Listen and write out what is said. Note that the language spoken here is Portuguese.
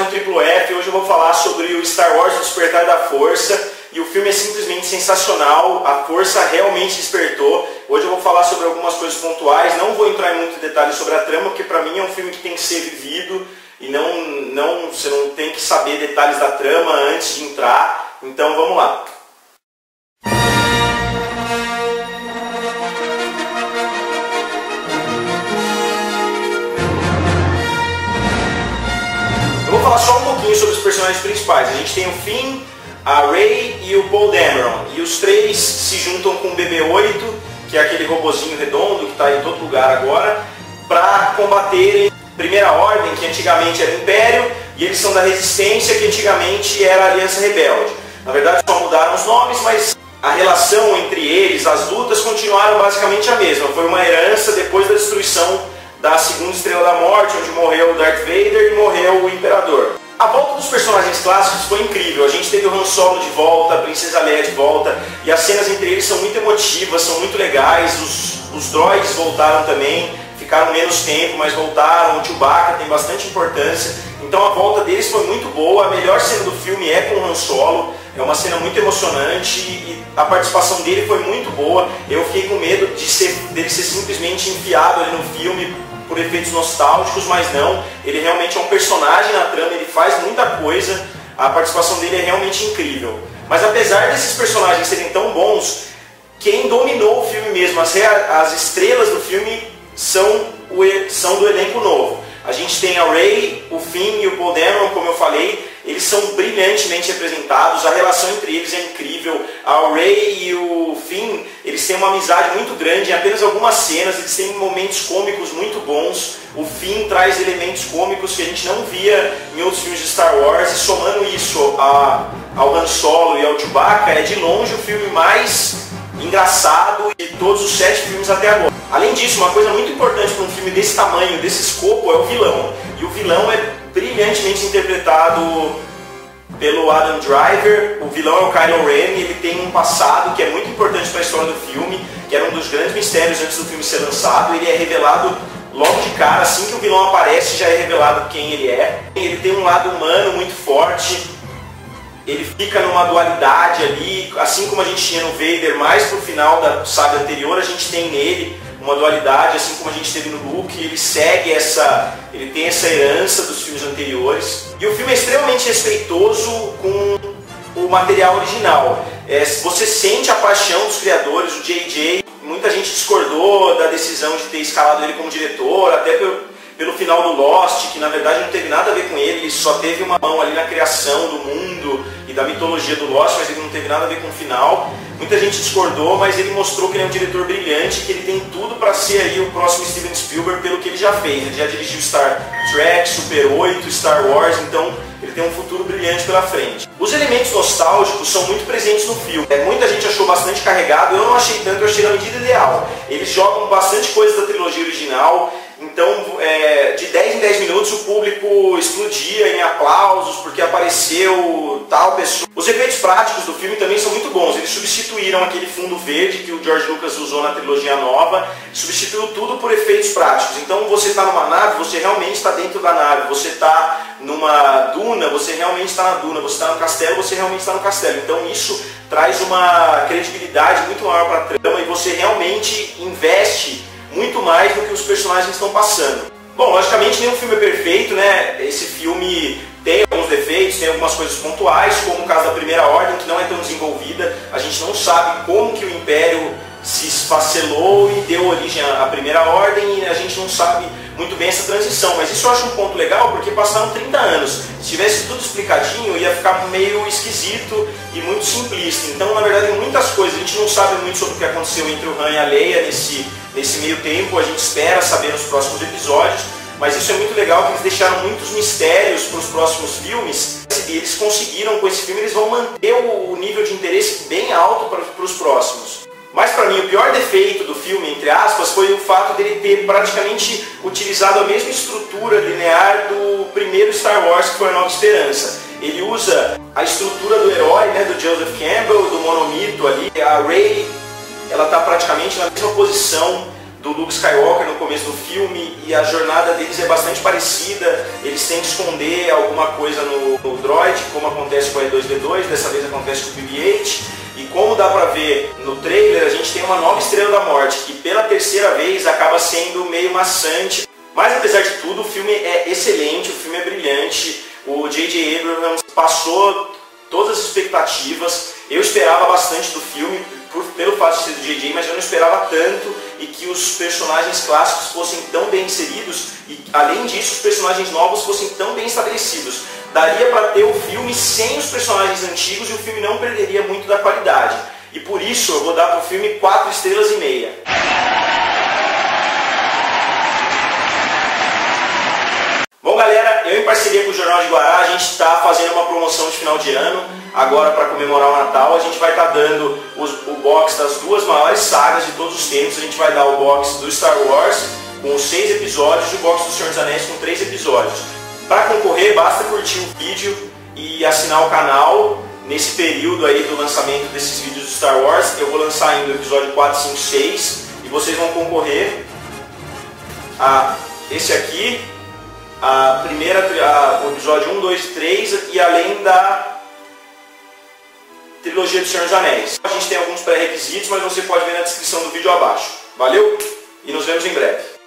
Triplo F. Hoje eu vou falar sobre o Star Wars: O Despertar da Força. E o filme é simplesmente sensacional, a força realmente despertou. Hoje eu vou falar sobre algumas coisas pontuais, não vou entrar em muitos detalhes sobre a trama, porque para mim é um filme que tem que ser vivido e você não tem que saber detalhes da trama antes de entrar. Então vamos lá. Eu vou falar só um pouquinho sobre os personagens principais. A gente tem o Finn, a Rey e o Poe Dameron. E os três se juntam com o BB-8, que é aquele robozinho redondo que está em todo lugar agora, para combaterem a Primeira Ordem, que antigamente era o Império, e eles são da Resistência, que antigamente era a Aliança Rebelde. Na verdade só mudaram os nomes, mas a relação entre eles, as lutas, continuaram basicamente a mesma. Foi uma herança depois da destruição da Segunda Estrela da Morte, onde morreu o Darth Vader e morreu o Imperador. A volta dos personagens clássicos foi incrível. A gente teve o Han Solo de volta, a Princesa Leia de volta, e as cenas entre eles são muito emotivas, são muito legais. Os droids voltaram também, ficaram menos tempo, mas voltaram. O Chewbacca tem bastante importância. Então a volta deles foi muito boa. A melhor cena do filme é com o Han Solo. É uma cena muito emocionante e a participação dele foi muito boa. Eu fiquei com medo dele ser simplesmente enfiado ali no filme por efeitos nostálgicos, mas não, ele realmente é um personagem na trama, ele faz muita coisa, a participação dele é realmente incrível. Mas apesar desses personagens serem tão bons, quem dominou o filme mesmo, as estrelas do filme são do elenco novo. A gente tem a Rey, o Finn e o Poe Dameron, como eu falei, eles são brilhantemente representados, a relação entre eles é incrível. A Rey e o Finn, eles têm uma amizade muito grande, em apenas algumas cenas, eles têm momentos cômicos muito bons. O Finn traz elementos cômicos que a gente não via em outros filmes de Star Wars, e somando isso ao Han Solo e ao Chewbacca, é de longe o filme mais engraçado de todos os 7 filmes até agora. Além disso, uma coisa muito importante para um filme desse tamanho, desse escopo, é o vilão. E o vilão é brilhantemente interpretado pelo Adam Driver. O vilão é o Kylo Ren, e ele tem um passado que é muito importante para a história do filme, que era um dos grandes mistérios antes do filme ser lançado. Ele é revelado logo de cara, assim que o vilão aparece já é revelado quem ele é. Ele tem um lado humano muito forte, ele fica numa dualidade ali, assim como a gente tinha no Vader, mais pro final da saga anterior, a gente tem nele uma dualidade, assim como a gente teve no Luke. Ele segue ele tem essa herança dos filmes anteriores. E o filme é extremamente respeitoso com o material original. Você sente a paixão dos criadores, o J.J. Muita gente discordou da decisão de ter escalado ele como diretor, até pelo final do Lost, que na verdade não teve nada a ver com ele só teve uma mão ali na criação do mundo e da mitologia do Lost, mas ele não teve nada a ver com o final. Muita gente discordou, mas ele mostrou que ele é um diretor brilhante, que ele tem tudo para ser aí o próximo Steven Spielberg pelo que ele já fez. Ele já dirigiu Star Trek, Super 8, Star Wars, então ele tem um futuro brilhante pela frente. Os elementos nostálgicos são muito presentes no filme. Muita gente achou bastante carregado, eu não achei tanto, eu achei na medida ideal. Eles jogam bastante coisa da trilogia original. Então, de 10 em 10 minutos o público explodia em aplausos porque apareceu tal pessoa. Os efeitos práticos do filme também são muito bons. Eles substituíram aquele fundo verde que o George Lucas usou na trilogia nova, substituiu tudo por efeitos práticos. Então você está numa nave, você realmente está dentro da nave. Você está numa duna, você realmente está na duna. Você está no castelo, você realmente está no castelo. Então isso traz uma credibilidade muito maior para a trama e você realmente investe muito mais do que os personagens estão passando. Bom, logicamente nenhum filme é perfeito, né? Esse filme tem alguns defeitos, tem algumas coisas pontuais, como o caso da Primeira Ordem, que não é tão desenvolvida. A gente não sabe como que o Império se esfacelou e deu origem à Primeira Ordem, e a gente não sabe muito bem essa transição. Mas isso eu acho um ponto legal, porque passaram 30 anos. Se tivesse tudo explicadinho, ia ficar meio esquisito e muito simplista. Então, na verdade, muitas coisas a gente não sabe muito sobre o que aconteceu entre o Han e a Leia nesse meio tempo. A gente espera saber nos próximos episódios, mas isso é muito legal, que eles deixaram muitos mistérios para os próximos filmes, e eles conseguiram, com esse filme, eles vão manter o nível de interesse bem alto para os próximos. Mas para mim o pior defeito do filme, entre aspas, foi o fato dele ter praticamente utilizado a mesma estrutura linear do primeiro Star Wars, que foi A Nova Esperança. Ele usa a estrutura do herói, né, do Joseph Campbell, do monomito ali. A Rey, ela está praticamente na mesma posição do Luke Skywalker no começo do filme, e a jornada deles é bastante parecida. Eles têm que esconder alguma coisa no droid, como acontece com o R2-D2, dessa vez acontece com o BB-8. E como dá pra ver no trailer, a gente tem uma nova Estrela da Morte, que pela terceira vez acaba sendo meio maçante. Mas apesar de tudo, o filme é excelente, o filme é brilhante. O J.J. Abrams passou todas as expectativas. Eu esperava bastante do filme, pelo fato de ser do J.J., mas eu não esperava tanto, e que os personagens clássicos fossem tão bem inseridos, e além disso os personagens novos fossem tão bem estabelecidos. Daria para ter o filme sem os personagens antigos e o filme não perderia muito da qualidade. E por isso eu vou dar para o filme 4,5 estrelas. Bom galera, eu em parceria com o Jornal de Guará, a gente está fazendo uma promoção de final de ano. Agora, para comemorar o Natal, a gente vai estar dando o box das duas maiores sagas de todos os tempos. A gente vai dar o box do Star Wars com 6 episódios e o box do Senhor dos Anéis com 3 episódios. Para concorrer, basta curtir o vídeo e assinar o canal. Nesse período aí do lançamento desses vídeos do Star Wars, eu vou lançar ainda o episódio 4, 5, 6 e vocês vão concorrer a esse aqui, o episódio 1, 2, 3 e além da trilogia do Senhor dos Anéis. A gente tem alguns pré-requisitos, mas você pode ver na descrição do vídeo abaixo. Valeu e nos vemos em breve.